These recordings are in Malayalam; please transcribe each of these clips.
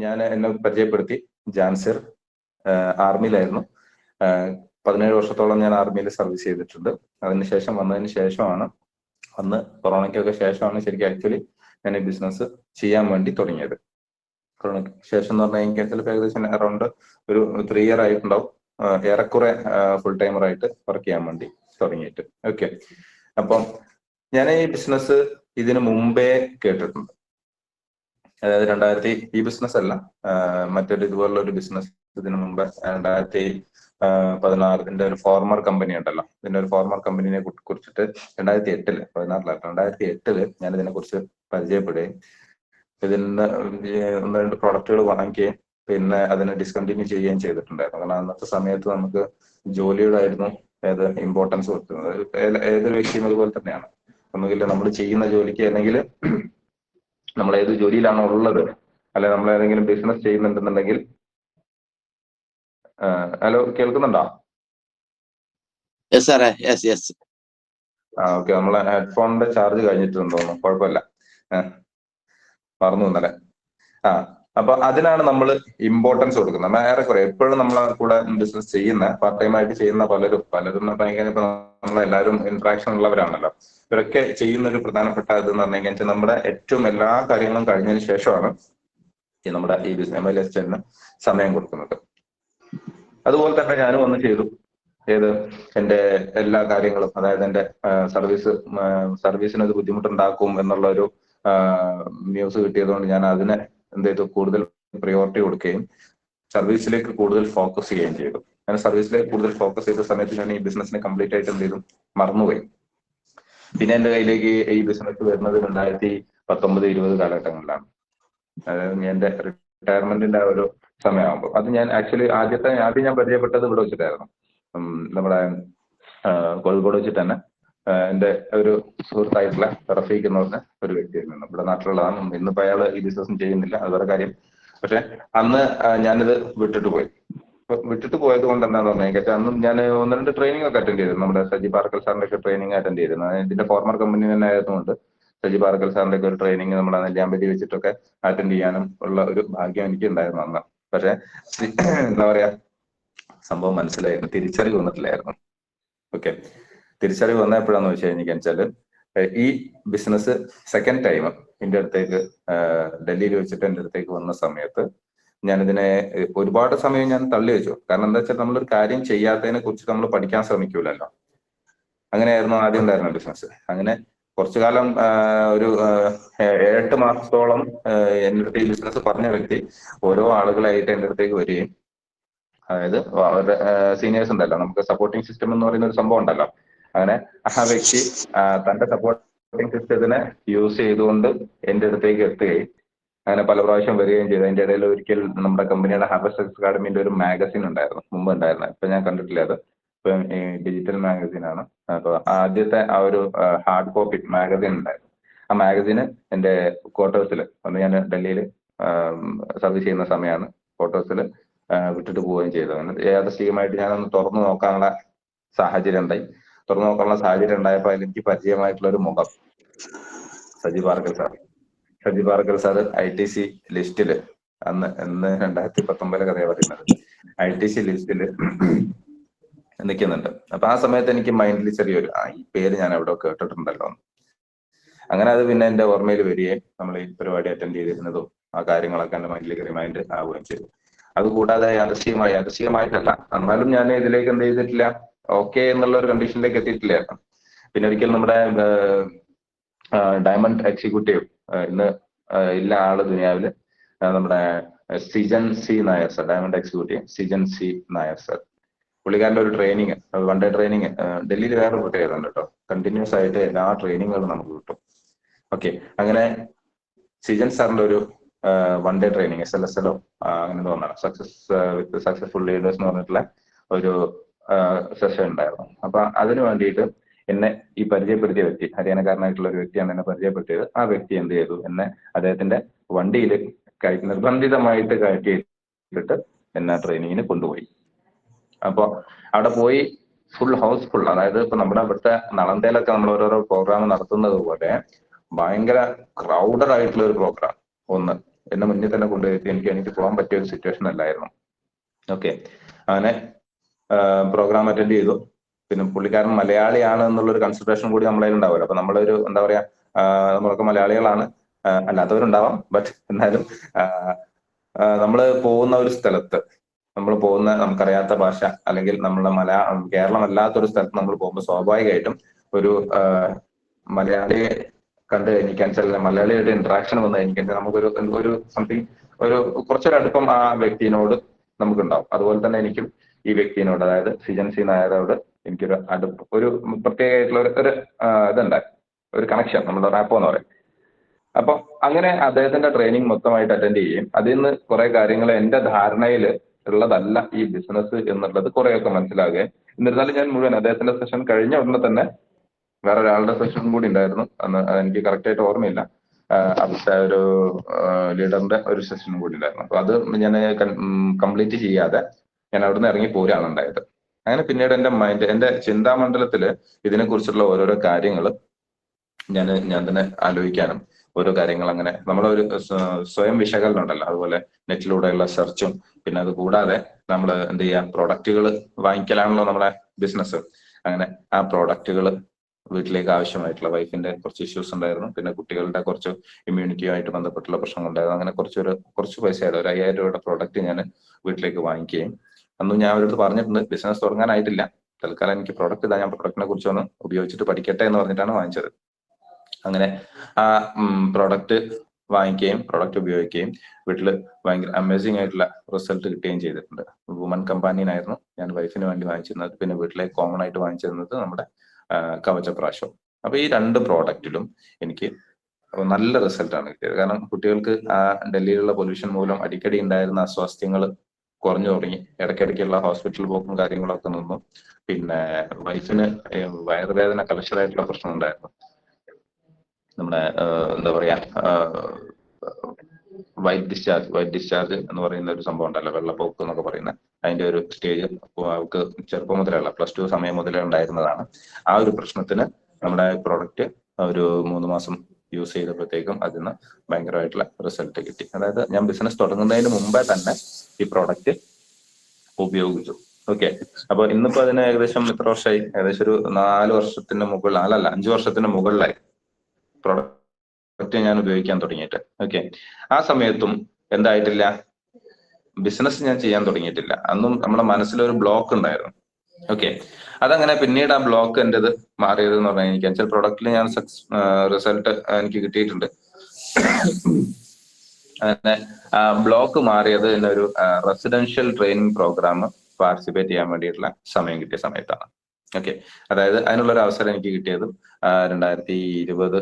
ഞാൻ എന്നെ പരിചയപ്പെടുത്തി ജാൻസിർ. ആർമിയിലായിരുന്നു. 17 വർഷത്തോളം ഞാൻ ആർമിയിൽ സർവീസ് ചെയ്തിട്ടുണ്ട്. അതിനുശേഷം വന്നതിന് ശേഷമാണ് കൊറോണയ്ക്കൊക്കെ ശേഷമാണ് ശരിക്കും ആക്ച്വലി ഞാൻ ഈ ബിസിനസ് ചെയ്യാൻ വേണ്ടി തുടങ്ങിയത്. കൊറോണയ്ക്ക് ശേഷം എന്ന് പറഞ്ഞാൽ എനിക്ക് ചിലപ്പോൾ ഏകദേശം അറൗണ്ട് ഒരു 3 ഇയർ ആയിട്ടുണ്ടാവും ഏറെക്കുറെ ഫുൾ ടൈമർ ആയിട്ട് വർക്ക് ചെയ്യാൻ വേണ്ടി തുടങ്ങിയിട്ട്. ഓക്കെ, അപ്പം ഞാൻ ഈ ബിസിനസ് ഇതിനു മുമ്പേ കേട്ടിട്ടുണ്ട്. അതായത് ഈ ബിസിനസ് അല്ല, മറ്റൊരു ഇതുപോലുള്ള ഒരു ബിസിനസ് ഇതിനു മുമ്പ് 2016 ഒരു ഫോർമർ കമ്പനി ഉണ്ടല്ലോ. ഇതിന്റെ ഒരു ഫോർമർ കമ്പനിനെ കുറിച്ചിട്ട് 2008 2008 ഞാൻ ഇതിനെ കുറിച്ച് പരിചയപ്പെടുകയും ഇതിന് 1-2 പ്രോഡക്റ്റുകൾ വാങ്ങിക്കുകയും പിന്നെ അതിനെ ഡിസ്കണ്ടിന്യൂ ചെയ്യുകയും ചെയ്തിട്ടുണ്ടായിരുന്നു. കാരണം അന്നത്തെ സമയത്ത് നമുക്ക് ജോലിയുടെ ആയിരുന്നു ഇമ്പോർട്ടൻസ് കൊടുക്കുന്നത്. ഏതൊരു വ്യക്തിയും അതുപോലെ തന്നെയാണ്. ഒന്നുകിൽ നമ്മൾ ചെയ്യുന്ന ജോലിക്ക്, അല്ലെങ്കിൽ നമ്മൾ ഏത് ജോലിയിലാണോ ഉള്ളത്, അല്ലെ നമ്മൾ ഏതെങ്കിലും ബിസിനസ് ചെയ്യുന്നുണ്ടെന്നുണ്ടെങ്കിൽ. ഹലോ, കേൾക്കുന്നുണ്ടോ? ഓക്കെ, നമ്മളെ ഹെഡ്ഫോണിന്റെ ചാർജ് കഴിഞ്ഞിട്ടുണ്ടോ? കുഴപ്പമില്ല, മറന്നു ഇന്നലെ. അപ്പൊ അതിനാണ് നമ്മൾ ഇമ്പോർട്ടൻസ് കൊടുക്കുന്നത്. ഏറെക്കുറെ എപ്പോഴും നമ്മളെ കൂടെ ബിസിനസ് ചെയ്യുന്ന, പാർട്ട് ടൈം ആയിട്ട് ചെയ്യുന്ന പലരും ഇപ്പൊ നമ്മളെല്ലാവരും ഇന്ററാക്ഷൻ ഉള്ളവരാണല്ലോ. ഇവരൊക്കെ ചെയ്യുന്ന ഒരു പ്രധാനപ്പെട്ട ഇതെന്ന് പറഞ്ഞു കഴിഞ്ഞാൽ നമ്മുടെ ഏറ്റവും എല്ലാ കാര്യങ്ങളും കഴിഞ്ഞതിന് ശേഷമാണ് നമ്മുടെ ഈ MLS സമയം കൊടുക്കുന്നത്. അതുപോലെ തന്നെ ഞാനും ഒന്ന് ചെയ്തു. എന്റെ എല്ലാ കാര്യങ്ങളും, അതായത് എന്റെ സർവീസിന് ഒരു ബുദ്ധിമുട്ടുണ്ടാക്കും എന്നുള്ള ഒരു ന്യൂസ് കിട്ടിയതുകൊണ്ട് ഞാൻ അതിനെ എന്ത് ചെയ്തു, കൂടുതൽ പ്രയോറിറ്റി കൊടുക്കുകയും സർവീസിലേക്ക് കൂടുതൽ ഫോക്കസ് ചെയ്യുകയും ചെയ്തു. ഞാൻ സർവീസിലേക്ക് കൂടുതൽ ഫോക്കസ് ചെയ്ത സമയത്ത് ഞാൻ ഈ ബിസിനസിനെ കംപ്ലീറ്റ് ആയിട്ട് എന്ത് ചെയ്തു, മറന്നുപോയി. പിന്നെ എന്റെ കയ്യിലേക്ക് ഈ ബിസിനസ് വരുന്നത് 2019-20 കാലഘട്ടങ്ങളിലാണ്. അതായത് എന്റെ റിട്ടയർമെന്റിന്റെ ആ ഒരു സമയമാകുമ്പോൾ. അത് ഞാൻ ആക്ച്വലി ആദ്യം ഞാൻ പരിചയപ്പെട്ടത് ഇവിടെ വെച്ചിട്ടായിരുന്നു. നമ്മുടെ കോഴിക്കോട് വെച്ചിട്ട് തന്നെ എന്റെ ഒരു സുഹൃത്തായിട്ടുള്ള റഫീഖ് എന്ന് പറഞ്ഞ ഒരു വ്യക്തിയായിരുന്നു. ഇവിടെ നാട്ടിലുള്ളതാണ്. ഇന്നിപ്പോ അയാൾ ഈ ബിസിനസ് ചെയ്യുന്നില്ല, അത് വേറെ കാര്യം. പക്ഷെ അന്ന് ഞാനിത് വിട്ടിട്ട് പോയത് കൊണ്ട് എന്താണെന്ന് പറഞ്ഞാൽ, അന്നും ഞാൻ 1-2 ട്രെയിനിങ് ഒക്കെ അറ്റൻഡ് ചെയ്തിരുന്നു. നമ്മുടെ സജി പാർക്കൽ സാറിന്റെ ഒക്കെ ട്രെയിനിങ് അറ്റൻഡ് ചെയ്തിരുന്നു. ഇതിന്റെ ഫോർമർ കമ്പനി തന്നെ ആയതുകൊണ്ട് സജി പാർക്കൽ സാറിന്റെ ഒക്കെ ഒരു ട്രെയിനിങ് നമ്മുടെ നെല്ലിയാമ്പതി വെച്ചിട്ടൊക്കെ അറ്റൻഡ് ചെയ്യാനും ഉള്ള ഒരു ഭാഗ്യം എനിക്ക് ഉണ്ടായിരുന്നു അന്ന്. പക്ഷെ എന്താ പറയാ, സംഭവം മനസ്സിലായിരുന്നു, തിരിച്ചറിവ് വന്നിട്ടില്ലായിരുന്നു. ഓക്കെ, തിരിച്ചറിവ് വന്ന എപ്പോഴാന്ന് വെച്ച് കഴിഞ്ഞാൽ, ഈ ബിസിനസ് സെക്കൻഡ് ടൈം എന്റെ അടുത്തേക്ക് ഡൽഹിയിൽ വെച്ചിട്ട് എന്റെ അടുത്തേക്ക് വന്ന സമയത്ത് ഞാനിതിനെ ഒരുപാട് സമയം ഞാൻ തള്ളി വെച്ചു. കാരണം എന്താ വെച്ചാൽ, നമ്മളൊരു കാര്യം ചെയ്യാത്തതിനെ കുറിച്ച് നമ്മൾ പഠിക്കാൻ ശ്രമിക്കൂലല്ലോ. അങ്ങനെയായിരുന്നു ആദ്യം ഉണ്ടായിരുന്ന ബിസിനസ്. അങ്ങനെ കുറച്ചു കാലം ഒരു 8 മാസത്തോളം എൻ്റെ അടുത്ത് ഈ ബിസിനസ് പറഞ്ഞ വ്യക്തി ഓരോ ആളുകളായിട്ട് എൻ്റെ അടുത്തേക്ക് വരികയും, അതായത് അവരുടെ സീനിയേഴ്സ് ഉണ്ടല്ലോ, നമുക്ക് സപ്പോർട്ടിംഗ് സിസ്റ്റം എന്ന് പറയുന്ന ഒരു സംഭവം ഉണ്ടല്ലോ. അങ്ങനെ ആ വ്യക്തി തന്റെ സപ്പോർട്ടിംഗ് സിസ്റ്റത്തിനെ യൂസ് ചെയ്തുകൊണ്ട് എൻ്റെ അടുത്തേക്ക് എത്തുകയും അങ്ങനെ പല പ്രാവശ്യം വരികയും ചെയ്തു. അതിന്റെ ഇടയിൽ ഒരിക്കൽ നമ്മുടെ കമ്പനിയുടെ ഹാർവസ്റ്റ് അക്കാഡമിന്റെ ഒരു മാഗസിൻ ഉണ്ടായിരുന്നു, മുമ്പ് ഉണ്ടായിരുന്നത്. ഇപ്പൊ ഞാൻ കണ്ടിട്ടില്ല, അത് ഇപ്പൊ ഡിജിറ്റൽ മാഗസിൻ ആണ്. അപ്പൊ ആദ്യത്തെ ആ ഒരു ഹാർഡ് കോപ്പി മാഗസിൻ ഉണ്ടായിരുന്നു. ആ മാഗസിന് എന്റെ ക്വാർട്ടേഴ്സിൽ അന്ന് ഞാൻ ഡൽഹിയിൽ സർവീസ് ചെയ്യുന്ന സമയമാണ്, ക്വാർട്ടേഴ്സിൽ വിട്ടിട്ട് പോവുകയും ചെയ്തു. അങ്ങനെ യാദൃശ്ചികമായിട്ട് ഞാനൊന്ന് തുറന്നു നോക്കാനുള്ള സാഹചര്യം ഉണ്ടായപ്പോൾ എനിക്ക് പരിചയമായിട്ടുള്ള ഒരു മുഖം സജി പാർക്കൽ സാർ ITC ലിസ്റ്റില്, അന്ന് 2019 കഥയാണ് പറയുന്നത്, ITC ലിസ്റ്റില് നിൽക്കുന്നുണ്ട്. അപ്പൊ ആ സമയത്ത് എനിക്ക് മൈൻഡിൽ ചെറിയൊരു ഈ പേര് ഞാൻ എവിടെ കേട്ടിട്ടുണ്ടല്ലോ. അങ്ങനെ അത് പിന്നെ എന്റെ ഓർമ്മയിൽ വരികയും നമ്മൾ ഈ പരിപാടി അറ്റൻഡ് ചെയ്തിരുന്നതും ആ കാര്യങ്ങളൊക്കെ എന്റെ മൈൻഡിലേക്ക് റിമൈൻഡ് ആവുകയും ചെയ്തു. അതുകൂടാതെ യാദൃശ്ചികമായിട്ടല്ല, എന്നാലും ഞാൻ ഇതിലേക്ക് എന്ത് ചെയ്തിട്ടില്ല, ഓക്കെ എന്നുള്ള ഒരു കണ്ടീഷനിലേക്ക് എത്തിയിട്ടില്ലായിരുന്നു. പിന്നെ ഒരിക്കൽ നമ്മുടെ ഡയമണ്ട് എക്സിക്യൂട്ടീവ് ഇന്ന് ഇല്ല ആള് ദുനിയാവില്, നമ്മുടെ Sijan C Nair sir, diamond executive Sijan C Nair sir, പുള്ളിക്കാരന്റെ ഒരു ട്രെയിനിങ്, 1 ഡേ ട്രെയിനിങ് ഡൽഹിയിൽ വേറെ പ്രത്യേകത ഉണ്ട് കേട്ടോ. കണ്ടിന്യൂസ് ആയിട്ട് എല്ലാ ട്രെയിനിങ്ങുകളും നമുക്ക് കിട്ടും. ഓക്കെ, അങ്ങനെ സിജൻ സാറിന്റെ ഒരു 1 ഡേ ട്രെയിനിങ് SLSLO അങ്ങനെ തോന്നാണ്, സക്സസ്ഫുൾ ലീഡേഴ്സ് എന്ന് പറഞ്ഞിട്ടുള്ള ഒരു സെഷൻ ഉണ്ടായിരുന്നു. അപ്പൊ അതിന് വേണ്ടിയിട്ട് എന്നെ ഈ പരിചയപ്പെടുത്തിയ വ്യക്തി, ഹരിയാനക്കാരനായിട്ടുള്ള ഒരു വ്യക്തിയാണ് എന്നെ പരിചയപ്പെടുത്തിയത്. ആ വ്യക്തി എന്ത് ചെയ്തു, എന്നെ അദ്ദേഹത്തിന്റെ വണ്ടിയിൽ നിർബന്ധിതമായിട്ട് കയറ്റിയിട്ട് എന്നെ ട്രെയിനിങ്ങിന് കൊണ്ടുപോയി. അപ്പൊ അവിടെ പോയി ഫുൾ ഹൗസ്ഫുൾ, അതായത് ഇപ്പൊ നമ്മുടെ ഇവിടുത്തെ നളന്തയിലൊക്കെ നമ്മൾ ഓരോരോ പ്രോഗ്രാം നടത്തുന്നത് പോലെ ഭയങ്കര ക്രൗഡഡ് ആയിട്ടുള്ള ഒരു പ്രോഗ്രാം. ഒന്ന് എന്നെ മുന്നിൽ തന്നെ കൊണ്ടുപോയി എനിക്ക് പോകാൻ പറ്റിയ ഒരു സിറ്റുവേഷൻ അല്ലായിരുന്നു. ഓക്കെ, അങ്ങനെ പ്രോഗ്രാം അറ്റൻഡ് ചെയ്തു. പിന്നെ പുള്ളിക്കാരൻ മലയാളിയാണ് എന്നുള്ളൊരു കൺസിഡറേഷൻ കൂടി നമ്മളതിൽ ഉണ്ടാവുമല്ലോ. അപ്പൊ നമ്മളൊരു എന്താ പറയാ, നമ്മളൊക്കെ മലയാളികളാണ്, അല്ലാത്തവരുണ്ടാവാം, ബട്ട് എന്നാലും നമ്മൾ പോകുന്ന ഒരു സ്ഥലത്ത്, നമ്മൾ പോകുന്ന നമുക്കറിയാത്ത ഭാഷ അല്ലെങ്കിൽ നമ്മളുടെ കേരളം അല്ലാത്തൊരു സ്ഥലത്ത് നമ്മൾ പോകുമ്പോൾ സ്വാഭാവികമായിട്ടും ഒരു മലയാളിയെ കണ്ടു കഴിഞ്ഞാൽ, മലയാളിയുടെ ഇന്ററാക്ഷൻ വന്നു കഴിഞ്ഞാൽ നമുക്കൊരു സംതിങ് ഒരു കുറച്ചൊരു അടുപ്പം ആ വ്യക്തിയോട് നമുക്കുണ്ടാവും. അതുപോലെ തന്നെ എനിക്കും ഈ വ്യക്തിയോട്, അതായത് സിജൻ സി നായരോട് എനിക്കൊരു അടുപ്പ്, ഒരു പ്രത്യേകമായിട്ടുള്ള ഒരു ഇതുണ്ടായി, ഒരു കണക്ഷൻ, നമ്മുടെ റാപ്പോ എന്ന് പറയും. അപ്പൊ അങ്ങനെ അദ്ദേഹത്തിന്റെ ട്രെയിനിങ് മൊത്തമായിട്ട് അറ്റൻഡ് ചെയ്യുകയും അതിൽ നിന്ന് കുറെ കാര്യങ്ങൾ എന്റെ ധാരണയിൽ ഉള്ളതല്ല ഈ ബിസിനസ് എന്നുള്ളത് കുറെയൊക്കെ മനസ്സിലാകുകയും, എന്നിരുന്നാലും ഞാൻ മുഴുവൻ അദ്ദേഹത്തിന്റെ സെഷൻ കഴിഞ്ഞ ഉടനെ തന്നെ വേറെ ഒരാളുടെ സെഷൻ കൂടി ഉണ്ടായിരുന്നു, അന്ന് എനിക്ക് കറക്റ്റ് ആയിട്ട് ഓർമ്മയില്ല, അവിടുത്തെ ഒരു ലീഡറിന്റെ ഒരു സെഷനും കൂടി ഉണ്ടായിരുന്നു. അപ്പൊ അത് ഞാൻ കംപ്ലീറ്റ് ചെയ്യാതെ ഞാൻ അവിടുന്ന് ഇറങ്ങി പോരാണ് ഉണ്ടായത്. അങ്ങനെ പിന്നീട് എന്റെ ചിന്താമണ്ഡലത്തില് ഇതിനെക്കുറിച്ചുള്ള ഓരോരോ കാര്യങ്ങൾ ഞാൻ തന്നെ ആലോചിക്കാനും, ഓരോ കാര്യങ്ങൾ അങ്ങനെ നമ്മളൊരു സ്വയം വിശകലനം ഉണ്ടല്ലോ, അതുപോലെ നെറ്റിലൂടെയുള്ള സെർച്ചും, പിന്നെ അത് കൂടാതെ നമ്മൾ എന്ത് ചെയ്യാ, പ്രോഡക്റ്റുകൾ വാങ്ങിക്കലാണല്ലോ നമ്മുടെ ബിസിനസ്. അങ്ങനെ ആ പ്രോഡക്റ്റുകൾ വീട്ടിലേക്ക് ആവശ്യമായിട്ടുള്ള, വൈഫിന്റെ കുറച്ച് ഇഷ്യൂസ് ഉണ്ടായിരുന്നു, പിന്നെ കുട്ടികളുടെ കുറച്ച് ഇമ്മ്യൂണിറ്റിയുമായിട്ട് ബന്ധപ്പെട്ടുള്ള പ്രശ്നങ്ങളുണ്ടായിരുന്നു. അങ്ങനെ കുറച്ച് പൈസയുടെ ഒരു 5000 രൂപയുടെ പ്രോഡക്റ്റ് ഞാൻ വീട്ടിലേക്ക് വാങ്ങിക്കുകയും, അന്നും ഞാൻ അവരോട് പറഞ്ഞിട്ടുണ്ട് ബിസിനസ് തുടങ്ങാനായിട്ടില്ല, തൽക്കാലം എനിക്ക് പ്രോഡക്റ്റ് ഇതാ, ഞാൻ പ്രോഡക്റ്റിനെ കുറിച്ച് ഒന്ന് ഉപയോഗിച്ചിട്ട് പഠിക്കട്ടെ എന്ന് പറഞ്ഞിട്ടാണ് വാങ്ങിച്ചത്. അങ്ങനെ ആ പ്രോഡക്റ്റ് വാങ്ങിക്കുകയും പ്രോഡക്റ്റ് ഉപയോഗിക്കുകയും വീട്ടിൽ ഭയങ്കര അമേസിംഗ് ആയിട്ടുള്ള റിസൾട്ട് കിട്ടുകയും ചെയ്തിട്ടുണ്ട്. വുമൺ കമ്പാനിയനായിരുന്നു ഞാൻ വൈഫിന് വേണ്ടി വാങ്ങിച്ചിരുന്നത്. പിന്നെ വീട്ടിലേക്ക് കോമൺ ആയിട്ട് വാങ്ങിച്ചിരുന്നത് നമ്മുടെ കവചപ്രാശം. അപ്പൊ ഈ 2 പ്രോഡക്റ്റിലും എനിക്ക് നല്ല റിസൾട്ടാണ് കിട്ടിയത്. കാരണം കുട്ടികൾക്ക് ആ ഡൽഹിയിലുള്ള പൊല്യൂഷൻ മൂലം അടിക്കടി ഉണ്ടായിരുന്ന അസ്വാസ്ഥ്യങ്ങൾ കുറഞ്ഞു തുടങ്ങി. ഇടയ്ക്കിടയ്ക്കുള്ള ഹോസ്പിറ്റൽ പോക്കും കാര്യങ്ങളൊക്കെ നിന്നു. പിന്നെ വൈഫിന് വയറുവേദന കലശലായിട്ടുള്ള പ്രശ്നം ഉണ്ടായിരുന്നു. നമ്മുടെ എന്താ പറയാ, വൈറ്റ് ഡിസ്ചാർജ് എന്ന് പറയുന്ന ഒരു സംഭവം ഉണ്ടല്ലോ, വെള്ളപ്പൊക്കം എന്നൊക്കെ പറയുന്ന അതിന്റെ ഒരു സ്റ്റേജ് അവർക്ക് ചെറുപ്പം മുതലുള്ള +2 സമയം മുതലേ ഉണ്ടായിരുന്നതാണ്. ആ ഒരു പ്രശ്നത്തിന് നമ്മുടെ പ്രോഡക്റ്റ് ഒരു 3 മാസം യൂസ് ചെയ്തപ്പോഴത്തേക്കും അതിന് ഭയങ്കരമായിട്ടുള്ള റിസൾട്ട് കിട്ടി. അതായത് ഞാൻ ബിസിനസ് തുടങ്ങുന്നതിന് മുമ്പേ തന്നെ ഈ പ്രോഡക്റ്റ് ഉപയോഗിച്ചു. ഓക്കെ, അപ്പൊ ഇന്നിപ്പോ അതിന് ഏകദേശം എത്ര വർഷമായി? ഏകദേശം ഒരു 4 വർഷത്തിന് മുകളിൽ, 5 വർഷത്തിന് മുകളിലായി പ്രോഡക്റ്റ് ഞാൻ ഉപയോഗിക്കാൻ തുടങ്ങിയിട്ട്. ഓക്കെ, ആ സമയത്തും എന്തായിട്ടില്ല, ബിസിനസ് ഞാൻ ചെയ്യാൻ തുടങ്ങിയിട്ടില്ല. അന്നും നമ്മുടെ മനസ്സിലൊരു ബ്ലോക്ക് ഉണ്ടായിരുന്നു. ഓക്കെ, അതങ്ങനെ പിന്നീട് ആ ബ്ലോക്ക് എന്റേത് മാറിയത് എന്ന് പറഞ്ഞാൽ, എനിക്ക് ചില പ്രോഡക്റ്റിൽ ഞാൻ റിസൾട്ട് എനിക്ക് കിട്ടിയിട്ടുണ്ട്. അങ്ങനെ ബ്ലോക്ക് മാറിയത് എന്നൊരു റെസിഡൻഷ്യൽ ട്രെയിനിങ് പ്രോഗ്രാം പാർട്ടിസിപ്പേറ്റ് ചെയ്യാൻ വേണ്ടിയിട്ടുള്ള സമയം കിട്ടിയ സമയത്താണ്. ഓക്കെ, അതായത് അതിനുള്ള ഒരു അവസരം എനിക്ക് കിട്ടിയത് 2020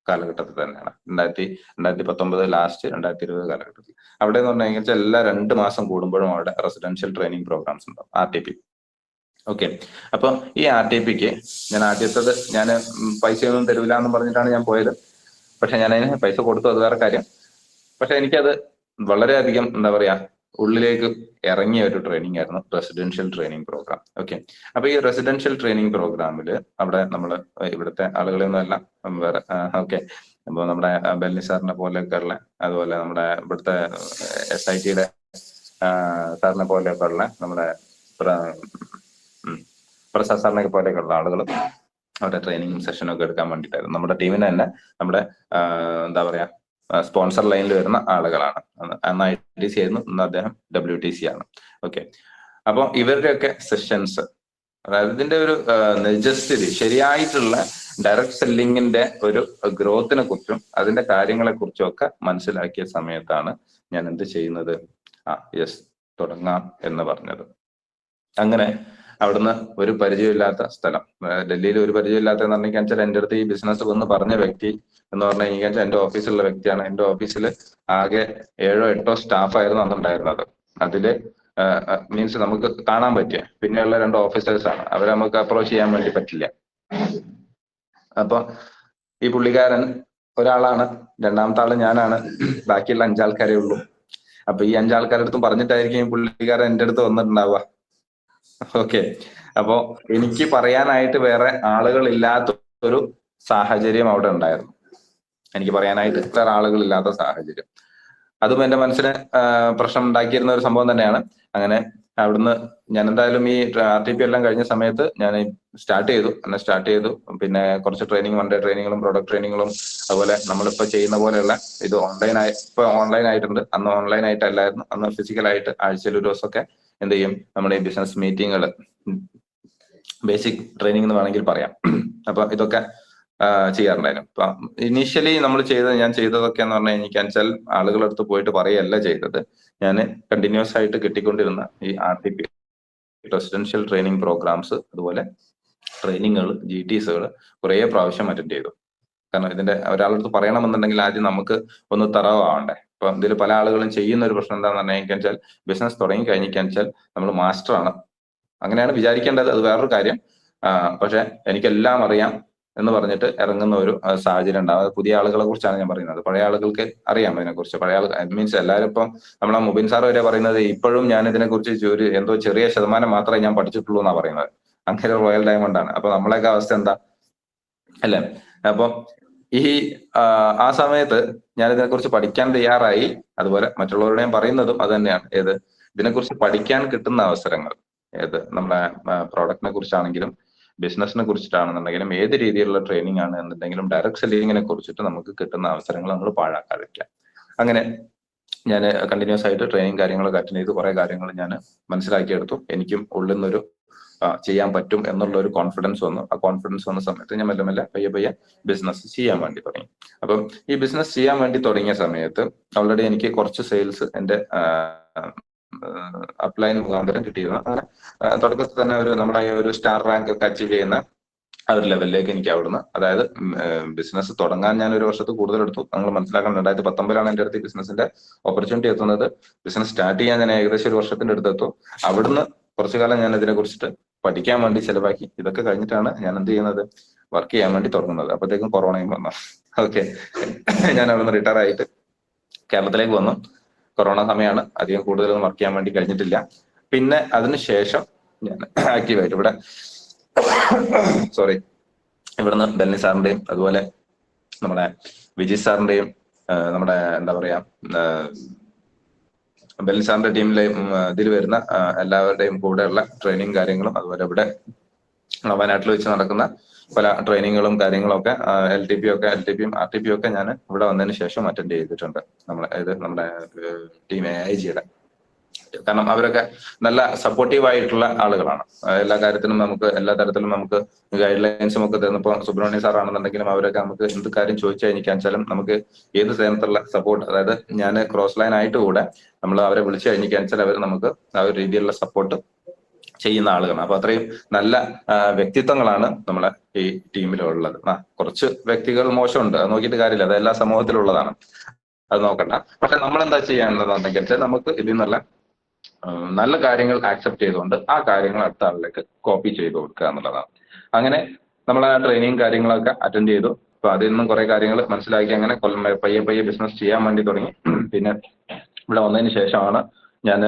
കാലഘട്ടത്തിൽ തന്നെയാണ്. 2019 ലാസ്റ്റ്, 2020 കാലഘട്ടത്തിൽ. അവിടെ എന്ന് പറഞ്ഞു കഴിഞ്ഞാൽ എല്ലാ 2 മാസം കൂടുമ്പോഴും അവിടെ റെസിഡൻഷ്യൽ ട്രെയിനിങ് പ്രോഗ്രാംസ് ഉണ്ടാവും, RTP. ഓക്കെ, അപ്പൊ ഈ RTPക്ക് ഞാൻ ആദ്യത്തത് ഞാൻ പൈസയൊന്നും തരൂല എന്ന് പറഞ്ഞിട്ടാണ് ഞാൻ പോയത്. പക്ഷെ ഞാൻ അതിന് പൈസ കൊടുത്തു, അത് വേറെ കാര്യം. പക്ഷെ എനിക്കത് വളരെയധികം എന്താ പറയാ, ഉള്ളിലേക്ക് ഇറങ്ങിയ ഒരു ട്രെയിനിങ് ആയിരുന്നു റെസിഡൻഷ്യൽ ട്രെയിനിങ് പ്രോഗ്രാം. ഓക്കെ, അപ്പൊ ഈ റെസിഡൻഷ്യൽ ട്രെയിനിങ് പ്രോഗ്രാമില് അവിടെ നമ്മള് ഇവിടുത്തെ ആളുകളെയൊന്നും അല്ല, വേറെ ഓക്കെ, അപ്പൊ നമ്മുടെ ബെല്ലി സാറിനെ പോലെയൊക്കെ ഉള്ള, അതുപോലെ നമ്മുടെ ഇവിടുത്തെ SITയുടെ സാറിനെ പോലെയൊക്കെ ഉള്ള, നമ്മുടെ പ്രസാദ് സാറിനെ പോലെയൊക്കെ ഉള്ള ആളുകൾ അവിടെ ട്രെയിനിങ് സെഷനൊക്കെ എടുക്കാൻ വേണ്ടിയിട്ടായിരുന്നു. നമ്മുടെ ടീമിന് തന്നെ നമ്മുടെ എന്താ പറയാ, സ്പോൺസർ ലൈനിൽ വരുന്ന ആളുകളാണ്. അന്ന് ITC ആയിരുന്നു, ഇന്ന് അദ്ദേഹം WTC ആണ്. ഓക്കെ, അപ്പൊ ഇവരുടെയൊക്കെ സെഷൻസ്, അതായത് ഇതിന്റെ ഒരു നിജസ്ഥിതി, ശരിയായിട്ടുള്ള ഡയറക്ട് സെല്ലിങ്ങിന്റെ ഒരു ഗ്രോത്തിനെ കുറിച്ചും അതിന്റെ കാര്യങ്ങളെ കുറിച്ചും ഒക്കെ മനസ്സിലാക്കിയ സമയത്താണ് ഞാൻ എന്ത് ചെയ്യുന്നത്, യെസ് തുടങ്ങാം എന്ന് പറഞ്ഞത്. അങ്ങനെ അവിടുന്ന് ഒരു പരിചയമില്ലാത്ത സ്ഥലം, ഡൽഹിയിൽ ഒരു പരിചയമില്ലാത്തതെന്ന് പറഞ്ഞാൽ എന്റെ അടുത്ത് ഈ ബിസിനസ് വന്ന് പറഞ്ഞ വ്യക്തി എന്ന് പറഞ്ഞാൽ എനിക്ക് എന്റെ ഓഫീസിലുള്ള വ്യക്തിയാണ്. എന്റെ ഓഫീസിൽ ആകെ 7 or 8 സ്റ്റാഫായിരുന്നു അന്നുണ്ടായിരുന്നത്. അതില് മീൻസ് നമുക്ക് കാണാൻ പറ്റിയ പിന്നെയുള്ള 2 ഓഫീസേഴ്സ് ആണ്. അവരെ നമുക്ക് അപ്രോച്ച് ചെയ്യാൻ വേണ്ടി പറ്റില്ല. അപ്പൊ ഈ പുള്ളിക്കാരൻ ഒരാളാണ്, രണ്ടാമത്തെ ആള് ഞാനാണ്, ബാക്കിയുള്ള 5 ആൾക്കാരേ ഉള്ളൂ. അപ്പൊ ഈ 5 ആൾക്കാരുടെ അടുത്തും പറഞ്ഞിട്ടായിരിക്കും ഈ പുള്ളിക്കാരൻ എന്റെ അടുത്ത് വന്നിട്ടുണ്ടാവുക. ഓക്കെ, അപ്പോ എനിക്ക് പറയാനായിട്ട് വേറെ ആളുകൾ ഇല്ലാത്ത ഒരു സാഹചര്യം അവിടെ ഉണ്ടായിരുന്നു. എനിക്ക് പറയാനായിട്ട് വേറെ ആളുകൾ ഇല്ലാത്ത സാഹചര്യം. അതും എന്റെ മനസ്സിന് പ്രശ്നം ഉണ്ടാക്കിയിരുന്ന ഒരു സംഭവം തന്നെയാണ്. അങ്ങനെ അവിടുന്ന് ഞാൻ എന്തായാലും ഈ RTP എല്ലാം കഴിഞ്ഞ സമയത്ത് ഞാൻ സ്റ്റാർട്ട് ചെയ്തു. പിന്നെ കുറച്ച് ട്രെയിനിങ്, 1 ഡേ ട്രെയിനിങ്ങുകളും പ്രൊഡക്റ്റ് ട്രെയിനിങ്ങുകളും, അതുപോലെ നമ്മളിപ്പോ ചെയ്യുന്ന പോലെയുള്ള ഇത് ഇപ്പൊ ഓൺലൈൻ ആയിട്ടുണ്ട്. അന്ന് ഓൺലൈൻ ആയിട്ടല്ലായിരുന്നു, അന്ന് ഫിസിക്കലായിട്ട് ആഴ്ചയിൽ ഒരു ദിവസമൊക്കെ എന്ത് ചെയ്യും, നമ്മുടെ ഈ ബിസിനസ് മീറ്റിങ്ങുകൾ, ബേസിക് ട്രെയിനിങ് എന്ന് വേണമെങ്കിൽ പറയാം. അപ്പൊ ഇതൊക്കെ ചെയ്യാറുണ്ടായിരുന്നു. അപ്പൊ ഇനീഷ്യലി ഞാൻ ചെയ്തതൊക്കെ എന്ന് പറഞ്ഞാൽ എനിക്കാച്ചാൽ ആളുകളുടെ അടുത്ത് പോയിട്ട് പറയല്ല ചെയ്തത്. ഞാൻ കണ്ടിന്യൂസ് ആയിട്ട് കിട്ടിക്കൊണ്ടിരുന്ന ഈ RTP റെസിഡൻഷ്യൽ ട്രെയിനിങ് പ്രോഗ്രാംസ്, അതുപോലെ ട്രെയിനിങ്ങുകൾ, GTSകൾ കുറേ പ്രാവശ്യം അറ്റൻഡ് ചെയ്തു. കാരണം ഇതിന്റെ ഒരാളുടെ അടുത്ത് പറയണമെന്നുണ്ടെങ്കിൽ ആദ്യം നമുക്ക് ഒന്ന് തറവാവണ്ടേ. ഇപ്പൊ ഇതിൽ പല ആളുകളും ചെയ്യുന്ന ഒരു പ്രശ്നം എന്താണെന്ന് പറഞ്ഞാൽ ബിസിനസ് തുടങ്ങി കഴിഞ്ഞാൽ നമ്മൾ മാസ്റ്ററാണ്, അങ്ങനെയാണ് വിചാരിക്കേണ്ടത്, അത് വേറൊരു കാര്യം. പക്ഷെ എനിക്കെല്ലാം അറിയാം എന്ന് പറഞ്ഞിട്ട് ഇറങ്ങുന്ന ഒരു സാഹചര്യം ഉണ്ടാവും. പുതിയ ആളുകളെ കുറിച്ചാണ് ഞാൻ പറയുന്നത്. പഴയ ആളുകൾക്ക് അറിയാം ഇതിനെക്കുറിച്ച്. പഴയ ആൾ മീൻസ് എല്ലാവരും ഇപ്പം നമ്മളെ മുബിൻ സാർ വരെ പറയുന്നത് ഇപ്പോഴും ഞാൻ ഇതിനെക്കുറിച്ച് എന്തോ ചെറിയ ശതമാനം മാത്രമേ ഞാൻ പഠിച്ചിട്ടുള്ളൂ എന്നാണ് പറയുന്നത്. അങ്ങനെ റോയൽ ഡയമണ്ട് ആണ്. അപ്പൊ നമ്മളെയൊക്കെ അവസ്ഥ എന്താ അല്ലേ? അപ്പൊ ആ സമയത്ത് ഞാൻ ഇതിനെക്കുറിച്ച് പഠിക്കാൻ തയ്യാറായി. അതുപോലെ മറ്റുള്ളവരോട് ഞാൻ പറയുന്നതും അത് തന്നെയാണ്. ഇതിനെക്കുറിച്ച് പഠിക്കാൻ കിട്ടുന്ന അവസരങ്ങൾ, നമ്മുടെ പ്രോഡക്റ്റിനെ കുറിച്ചാണെങ്കിലും ബിസിനസിനെ കുറിച്ചിട്ടാണെന്നുണ്ടെങ്കിലും ഏത് രീതിയിലുള്ള ട്രെയിനിങ് ആണ് എന്നുണ്ടെങ്കിലും ഡയറക്ട് സെല്ലിങ്ങിനെ കുറിച്ചിട്ട് നമുക്ക് കിട്ടുന്ന അവസരങ്ങൾ നമ്മൾ പാഴാക്കാതിരിക്കാം. അങ്ങനെ ഞാൻ കണ്ടിന്യൂസ് ആയിട്ട് ട്രെയിനിങ് കാര്യങ്ങളൊക്കെ അറ്റൻഡ് ചെയ്ത് കുറെ കാര്യങ്ങൾ ഞാൻ മനസ്സിലാക്കിയെടുത്തു. എനിക്കും ഉള്ളിൽ നിന്നൊരു ചെയ്യാൻ പറ്റും എന്നുള്ള ഒരു കോൺഫിഡൻസ് വന്നു. ആ കോൺഫിഡൻസ് വന്ന സമയത്ത് ഞാൻ മെല്ലെ പയ്യെ ബിസിനസ് ചെയ്യാൻ വേണ്ടി തുടങ്ങി. അപ്പം ഈ ബിസിനസ് ചെയ്യാൻ വേണ്ടി തുടങ്ങിയ സമയത്ത് ഓൾറെഡി എനിക്ക് കുറച്ച് സെയിൽസ് എന്റെ അപ്ലൈൻ മുഖാന്തരം കിട്ടിയിരുന്നു. അങ്ങനെ തുടക്കത്തിൽ തന്നെ നമ്മുടെ ഒരു സ്റ്റാർ റാങ്ക് ഒക്കെ അച്ചീവ് ചെയ്യുന്ന ആ ഒരു ലെവലിലേക്ക് എനിക്ക് അവിടുന്ന്, അതായത് ബിസിനസ് തുടങ്ങാൻ ഞാൻ ഒരു വർഷത്തിൽ കൂടുതൽ എടുത്തു. നിങ്ങൾ മനസ്സിലാക്കണം, 2019 എന്റെ അടുത്ത് ബിസിനസിന്റെ ഓപ്പർച്യൂണിറ്റി എത്തുന്നത്. ബിസിനസ് സ്റ്റാർട്ട് ചെയ്യാൻ ഞാൻ ഏകദേശം ഒരു വർഷത്തിന്റെ അടുത്തെത്തു. അവിടുന്ന് കുറച്ചു കാലം ഞാൻ ഇതിനെ കുറിച്ചിട്ട് പഠിക്കാൻ വേണ്ടി ചെലവാക്കി. ഇതൊക്കെ കഴിഞ്ഞിട്ടാണ് ഞാൻ എന്ത് ചെയ്യുന്നത്, വർക്ക് ചെയ്യാൻ വേണ്ടി തുടങ്ങുന്നത്. അപ്പോഴത്തേക്കും കൊറോണയും വന്നു. ഓക്കെ, ഞാൻ അവിടുന്ന് റിട്ടയർ ആയിട്ട് കേരളത്തിലേക്ക് വന്നു. കൊറോണ സമയമാണ്, അധികം കൂടുതലൊന്നും വർക്ക് ചെയ്യാൻ വേണ്ടി കഴിഞ്ഞിട്ടില്ല. പിന്നെ അതിനുശേഷം ഞാൻ ആക്റ്റീവായിട്ട് ഇവിടുന്ന് ബെന്നി സാറിന്റെയും അതുപോലെ നമ്മുടെ വിജയ് സാറിന്റെയും നമ്മുടെ എന്താ പറയാ ബെന്നി സാറിന്റെ ടീമിലെ ഇതിൽ വരുന്ന എല്ലാവരുടെയും കൂടെയുള്ള ട്രെയിനിങ് കാര്യങ്ങളും, അതുപോലെ ഇവിടെ വയനാട്ടിൽ വെച്ച് നടക്കുന്ന പല ട്രെയിനിങ്ങുകളും കാര്യങ്ങളൊക്കെ LTPയും RTPയും ഒക്കെ ഞാൻ ഇവിടെ വന്നതിന് ശേഷം അറ്റൻഡ് ചെയ്തിട്ടുണ്ട്. നമ്മുടെ ടീം AIGയുടെ. കാരണം അവരൊക്കെ നല്ല സപ്പോർട്ടീവ് ആയിട്ടുള്ള ആളുകളാണ്. എല്ലാ തരത്തിലും നമുക്ക് ഗൈഡ് ലൈൻസും ഒക്കെ തരുന്നു. ഇപ്പൊ സുബ്രഹ്മണ്യ സാർ ആണെന്നുണ്ടെങ്കിലും അവരൊക്കെ നമുക്ക് എന്ത് കാര്യം ചോദിച്ചു കഴിഞ്ഞാലും നമുക്ക് ഏത് തരത്തിലുള്ള സപ്പോർട്ട്, അതായത് ഞാൻ ക്രോസ് ലൈൻ ആയിട്ട് കൂടെ നമ്മൾ അവരെ വിളിച്ചു കഴിഞ്ഞാൽ അവർ നമുക്ക് ആ ഒരു രീതിയിലുള്ള സപ്പോർട്ട് ചെയ്യുന്ന ആളുകളാണ്. അപ്പൊ അത്രയും നല്ല വ്യക്തിത്വങ്ങളാണ് നമ്മളെ ഈ ടീമിലുള്ളത്. കുറച്ച് വ്യക്തികൾ മോശമുണ്ട്, അത് നോക്കിയിട്ട് കാര്യമില്ല, അത് എല്ലാ സമൂഹത്തിലുള്ളതാണ്, അത് നോക്കണ്ട. പക്ഷെ നമ്മൾ എന്താ ചെയ്യാനുള്ളതാണെങ്കിൽ നമുക്ക് ഇതിൽ നല്ല കാര്യങ്ങൾ ആക്സെപ്റ്റ് ചെയ്തുകൊണ്ട് ആ കാര്യങ്ങൾ അടുത്ത ആളിലേക്ക് കോപ്പി ചെയ്ത് കൊടുക്കുക എന്നുള്ളതാണ്. അങ്ങനെ നമ്മൾ ആ ട്രെയിനിങ് കാര്യങ്ങളൊക്കെ അറ്റൻഡ് ചെയ്തു. അപ്പൊ അതിൽ നിന്നും കുറെ കാര്യങ്ങൾ മനസ്സിലാക്കി അങ്ങനെ പയ്യെ ബിസിനസ് ചെയ്യാൻ വേണ്ടി തുടങ്ങി. പിന്നെ ഇവിടെ വന്നതിന് ശേഷമാണ് ഞാൻ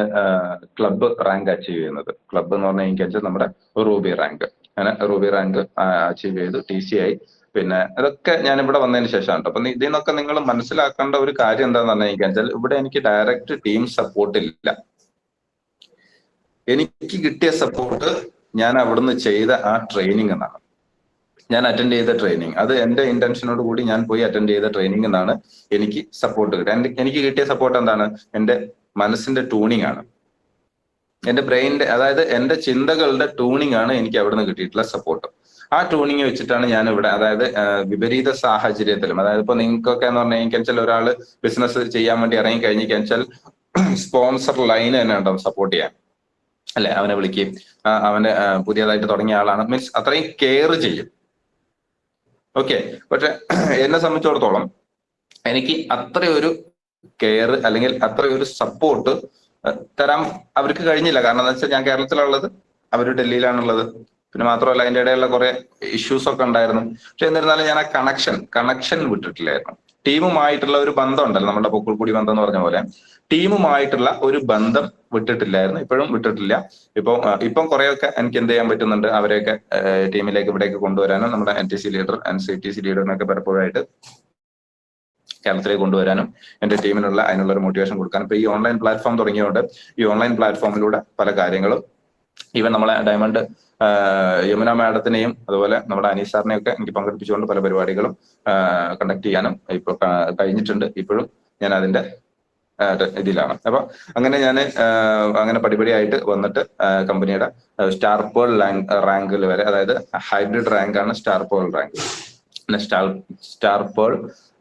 ക്ലബ്ബ് റാങ്ക് അച്ചീവ് ചെയ്യുന്നത്. ക്ലബ്ബ് എന്ന് പറഞ്ഞാൽ എനിക്ക് നമ്മുടെ റൂബി റാങ്ക്. അങ്ങനെ റൂബി റാങ്ക് അച്ചീവ് ചെയ്തു, TC ആയി. പിന്നെ അതൊക്കെ ഞാൻ ഇവിടെ വന്നതിന് ശേഷമാണ്. അപ്പൊ ഇതിൽ നിന്നൊക്കെ നിങ്ങൾ മനസ്സിലാക്കേണ്ട ഒരു കാര്യം എന്താണെന്ന് പറഞ്ഞാൽ ഇവിടെ എനിക്ക് ഡയറക്റ്റ് ടീം സപ്പോർട്ട് ഇല്ല. എനിക്ക് കിട്ടിയ സപ്പോർട്ട് ഞാൻ അവിടുന്ന് ചെയ്ത ആ ട്രെയിനിങ് എന്നാണ്, ഞാൻ അറ്റൻഡ് ചെയ്ത ട്രെയിനിങ്. അത് എന്റെ ഇന്റൻഷനോട് കൂടി ഞാൻ പോയി അറ്റൻഡ് ചെയ്ത ട്രെയിനിങ് എന്നാണ് എനിക്ക് സപ്പോർട്ട് കിട്ടുക. എനിക്ക് കിട്ടിയ സപ്പോർട്ട് എന്താണ്? എന്റെ മനസ്സിന്റെ ട്യൂണിങ് ആണ്, എന്റെ ബ്രെയിനിന്റെ, അതായത് എന്റെ ചിന്തകളുടെ ട്യൂണിങ് ആണ് എനിക്ക് അവിടുന്ന് കിട്ടിയിട്ടുള്ള സപ്പോർട്ട്. ആ ട്യൂണിങ് വെച്ചിട്ടാണ് ഞാൻ ഇവിടെ, അതായത് വിപരീത സാഹചര്യത്തിലും, അതായത് ഇപ്പൊ നിങ്ങൾക്കൊക്കെ എന്ന് പറഞ്ഞു കഴിഞ്ഞാൽ ഒരാൾ ബിസിനസ് ചെയ്യാൻ വേണ്ടി ഇറങ്ങി കഴിഞ്ഞ് കഴിഞ്ഞാൽ സ്പോൺസർ ലൈൻ തന്നെ ഉണ്ടാവും സപ്പോർട്ട് ചെയ്യാൻ, അല്ലെ? അവനെ വിളിക്കുകയും അവന്റെ പുതിയതായിട്ട് തുടങ്ങിയ ആളാണ്, മീൻസ് അത്രയും കെയർ ചെയ്യും. ഓക്കെ, പക്ഷെ എന്നെ സംബന്ധിച്ചിടത്തോളം എനിക്ക് അത്രയൊരു കെയർ അല്ലെങ്കിൽ അത്രയൊരു സപ്പോർട്ട് തരാൻ അവർക്ക് കഴിഞ്ഞില്ല. കാരണം എന്താ വെച്ചാൽ ഞാൻ കേരളത്തിലുള്ളത്, അവർ ഡൽഹിയിലാണുള്ളത്. പിന്നെ മാത്രമല്ല അതിന്റെ ഇടയിലുള്ള കുറെ ഇഷ്യൂസ് ഒക്കെ ഉണ്ടായിരുന്നു. പക്ഷെ എന്നിരുന്നാലും ഞാൻ ആ കണക്ഷൻ വിട്ടിട്ടില്ലായിരുന്നു. ടീമുമായിട്ടുള്ള ഒരു ബന്ധം ഉണ്ടല്ലോ, നമ്മുടെ പൊക്കിൾക്കുടി ബന്ധം എന്ന് പറഞ്ഞ പോലെ ടീമുമായിട്ടുള്ള ഒരു ബന്ധം വിട്ടിട്ടില്ലായിരുന്നു, ഇപ്പോഴും വിട്ടിട്ടില്ല. ഇപ്പം കുറെയൊക്കെ എനിക്ക് എന്ത് ചെയ്യാൻ പറ്റുന്നുണ്ട്, അവരെയൊക്കെ ടീമിലേക്ക് ഇവിടേക്ക് കൊണ്ടുവരാനും നമ്മുടെ NTC ലീഡർ CTC ലീഡറിനൊക്കെ പലപ്പോഴായിട്ട് കേരളത്തിലേക്ക് കൊണ്ടുവരാനും എന്റെ ടീമിനുള്ള അതിനുള്ള ഒരു മോട്ടിവേഷൻ കൊടുക്കാനും ഇപ്പൊ ഈ ഓൺലൈൻ പ്ലാറ്റ്ഫോം തുടങ്ങിയതുകൊണ്ട് ഈ ഓൺലൈൻ പ്ലാറ്റ്ഫോമിലൂടെ പല കാര്യങ്ങളും ഈവൻ നമ്മളെ ഡയമണ്ട് യമുന മാഡത്തിനെയും അതുപോലെ നമ്മുടെ അനീസ് സാറിനെയും ഒക്കെ എനിക്ക് പങ്കെടുപ്പിച്ചുകൊണ്ട് പല പരിപാടികളും കണ്ടക്ട് ചെയ്യാനും ഇപ്പൊ കഴിഞ്ഞിട്ടുണ്ട്. ഇപ്പോഴും ഞാൻ അതിന്റെ ഇതിലാണ്. അപ്പൊ അങ്ങനെ ഞാൻ അങ്ങനെ പടിപടിയായിട്ട് വന്നിട്ട് കമ്പനിയുടെ സ്റ്റാർ പേൾ റാങ്കിൽ വരെ, അതായത് ഹൈബ്രിഡ് റാങ്ക് ആണ് star pearl rank, star pearl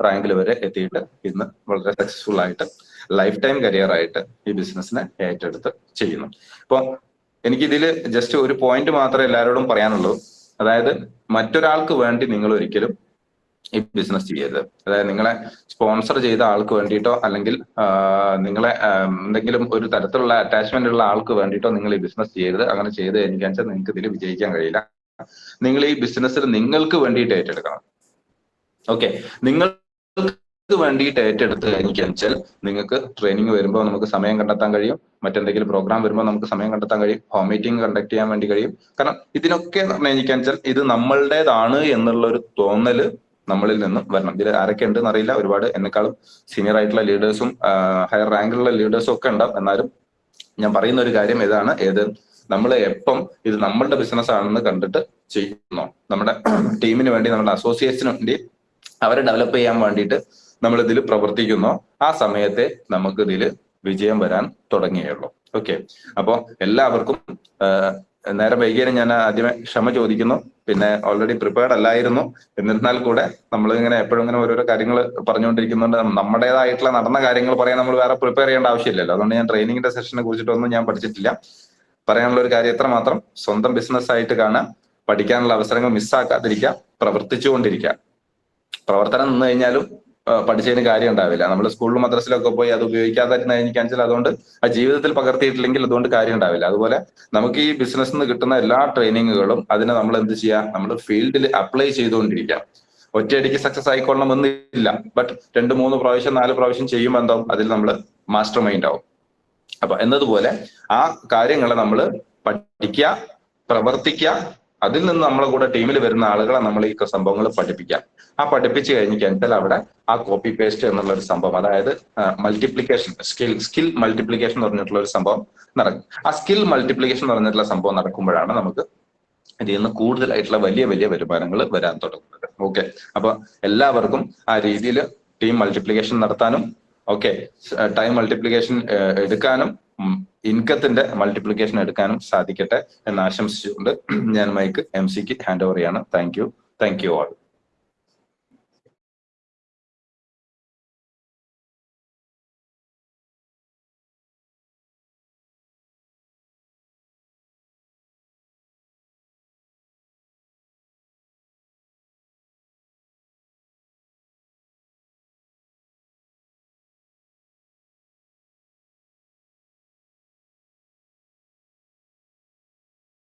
റാങ്കിൽ വരെ എത്തിയിട്ട് ഇന്ന് വളരെ സക്സസ്ഫുൾ ആയിട്ട് ലൈഫ് ടൈം കരിയർ ആയിട്ട് ഈ ബിസിനസ്സിനെ ഏറ്റെടുത്ത് ചെയ്യുന്നു. അപ്പൊ എനിക്കിതിൽ ജസ്റ്റ് ഒരു പോയിന്റ് മാത്രമേ എല്ലാവരോടും പറയാനുള്ളൂ. അതായത് മറ്റൊരാൾക്ക് വേണ്ടി നിങ്ങൾ ഒരിക്കലും ഈ ബിസിനസ് ചെയ്യരുത്. അതായത് നിങ്ങളെ സ്പോൺസർ ചെയ്ത ആൾക്ക് വേണ്ടിയിട്ടോ അല്ലെങ്കിൽ നിങ്ങളെ എന്തെങ്കിലും ഒരു തരത്തിലുള്ള അറ്റാച്ച്മെന്റ് ഉള്ള ആൾക്ക് വേണ്ടിയിട്ടോ നിങ്ങൾ ഈ ബിസിനസ് ചെയ്യരുത്. അങ്ങനെ ചെയ്ത് കഴിഞ്ഞാൽ നിങ്ങൾക്ക് ഇതിൽ വിജയിക്കാൻ കഴിയില്ല. നിങ്ങൾ ഈ ബിസിനസ്സിൽ നിങ്ങൾക്ക് വേണ്ടിയിട്ട് ഏറ്റെടുക്കണം. ഓക്കെ, നിങ്ങൾക്ക് വേണ്ടിയിട്ട് ഏറ്റെടുത്ത് കഴിഞ്ഞാൽ നിങ്ങൾക്ക് ട്രെയിനിങ് വരുമ്പോൾ നമുക്ക് സമയം കണ്ടെത്താൻ കഴിയും, മറ്റെന്തെങ്കിലും പ്രോഗ്രാം വരുമ്പോൾ നമുക്ക് സമയം കണ്ടെത്താൻ കഴിയും, ഹോം മീറ്റിംഗ് കണ്ടക്ട് ചെയ്യാൻ വേണ്ടി കഴിയും. കാരണം ഇതിനൊക്കെ നിർണ്ണയിക്കാൻ വെച്ചാൽ ഇത് നമ്മളുടേതാണ് എന്നുള്ള ഒരു തോന്നല് നമ്മളിൽ നിന്നും വരണം. ഇതിൽ ആരൊക്കെ ഉണ്ടെന്ന് അറിയില്ല, ഒരുപാട് എന്നെക്കാളും സീനിയർ ആയിട്ടുള്ള ലീഡേഴ്സും ഹയർ റാങ്കിലുള്ള ലീഡേഴ്സും ഒക്കെ ഉണ്ടാവും. എന്നാലും ഞാൻ പറയുന്ന ഒരു കാര്യം ഇതാണ്, നമ്മൾ എപ്പം ഇത് നമ്മളുടെ ബിസിനസ് ആണെന്ന് കണ്ടിട്ട് ചെയ്യുന്നോ, നമ്മുടെ ടീമിന് വേണ്ടി, നമ്മുടെ അസോസിയേറ്റ്സിന് വേണ്ടി അവരെ ഡെവലപ്പ് ചെയ്യാൻ വേണ്ടിയിട്ട് നമ്മൾ ഇതിൽ പ്രവർത്തിക്കുന്നോ, ആ സമയത്തെ നമുക്ക് ഇതിൽ വിജയം വരാൻ തുടങ്ങിയുള്ളൂ. ഓക്കെ, അപ്പോ എല്ലാവർക്കും നേരം വൈകിയാണ് ഞാൻ ആദ്യമേ ക്ഷമ ചോദിക്കുന്നു. പിന്നെ ഓൾറെഡി പ്രിപ്പയർഡ് അല്ലായിരുന്നു. എന്നിരുന്നാൽ കൂടെ നമ്മൾ ഇങ്ങനെ എപ്പോഴും ഇങ്ങനെ ഓരോരോ കാര്യങ്ങൾ പറഞ്ഞുകൊണ്ടിരിക്കുന്നുണ്ട്. നമ്മുടേതായിട്ടുള്ള നടന്ന കാര്യങ്ങൾ പറയാൻ നമ്മൾ വേറെ പ്രിപ്പയർ ചെയ്യേണ്ട ആവശ്യമില്ലല്ലോ. അതുകൊണ്ട് ഞാൻ ട്രെയിനിങ്ങിന്റെ സെഷനെ കുറിച്ചിട്ടൊന്നും ഞാൻ പഠിച്ചിട്ടില്ല. പറയാനുള്ള ഒരു കാര്യം എത്ര മാത്രം, സ്വന്തം ബിസിനസ് ആയിട്ട് കാണാൻ, പഠിക്കാനുള്ള അവസരങ്ങൾ മിസ്സാക്കാതിരിക്കുക, പ്രവർത്തിച്ചുകൊണ്ടിരിക്കുക. പ്രവർത്തനം നിന്ന് കഴിഞ്ഞാലും പഠിച്ചതിന് കാര്യം ഉണ്ടാവില്ല. നമ്മൾ സ്കൂളിലും മദ്രസിലൊക്കെ പോയി അത് ഉപയോഗിക്കാതെ കഴിഞ്ഞാൽ അതുകൊണ്ട് ആ ജീവിതത്തിൽ പകർത്തിയിട്ടില്ലെങ്കിൽ അതുകൊണ്ട് കാര്യം ഉണ്ടാവില്ല. അതുപോലെ നമുക്ക് ഈ ബിസിനസ്സിൽ നിന്ന് കിട്ടുന്ന എല്ലാ ട്രെയിനിങ്ങുകളും അതിനെ നമ്മൾ എന്ത് ചെയ്യുക, നമ്മൾ ഫീൽഡിൽ അപ്ലൈ ചെയ്തുകൊണ്ടിരിക്കുക. ഒറ്റയടിക്ക് സക്സസ് ആയിക്കൊള്ളണമെന്നില്ല. ബട്ട് 2, 3 പ്രാവശ്യം 4 പ്രാവശ്യം ചെയ്യുമ്പോൾ എന്താവും, അതിൽ നമ്മൾ മാസ്റ്റർ മൈൻഡ് ആവും. അപ്പൊ എന്നതുപോലെ ആ കാര്യങ്ങളെ നമ്മൾ പഠിക്കുക, പ്രവർത്തിക്കുക, അതിൽ നിന്ന് നമ്മളെ കൂടെ ടീമിൽ വരുന്ന ആളുകളെ നമ്മൾ ഈ സംഭവങ്ങൾ പഠിപ്പിക്കാം. ആ പഠിപ്പിച്ചു കഴിഞ്ഞാൽ അവിടെ ആ കോപ്പി പേസ്റ്റ് എന്നുള്ള ഒരു സംഭവം, അതായത് മൾട്ടിപ്ലിക്കേഷൻ, സ്കിൽ മൾട്ടിപ്ലിക്കേഷൻ എന്ന് പറഞ്ഞിട്ടുള്ള ഒരു സംഭവം നടക്കും. ആ സ്കിൽ മൾട്ടിപ്ലിക്കേഷൻ എന്ന് പറഞ്ഞിട്ടുള്ള സംഭവം നടക്കുമ്പോഴാണ് നമുക്ക് ഇതിൽ നിന്ന് കൂടുതലായിട്ടുള്ള വലിയ വലിയ വരുമാനങ്ങൾ വരാൻ തുടങ്ങുന്നത്. ഓക്കെ, അപ്പൊ എല്ലാവർക്കും ആ രീതിയിൽ ടീം മൾട്ടിപ്ലിക്കേഷൻ നടത്താനും, ഓക്കെ, ടൈം മൾട്ടിപ്ലിക്കേഷൻ എടുക്കാനും, ഇൻകത്തിന്റെ മൾട്ടിപ്ലിക്കേഷൻ എടുക്കാനും സാധിക്കട്ടെ എന്ന് ആശംസിച്ചുകൊണ്ട് ഞാൻ മൈക്ക് MC ക്ക് ഹാൻഡ് ഓവർ ചെയ്യാണ്. Thank you all.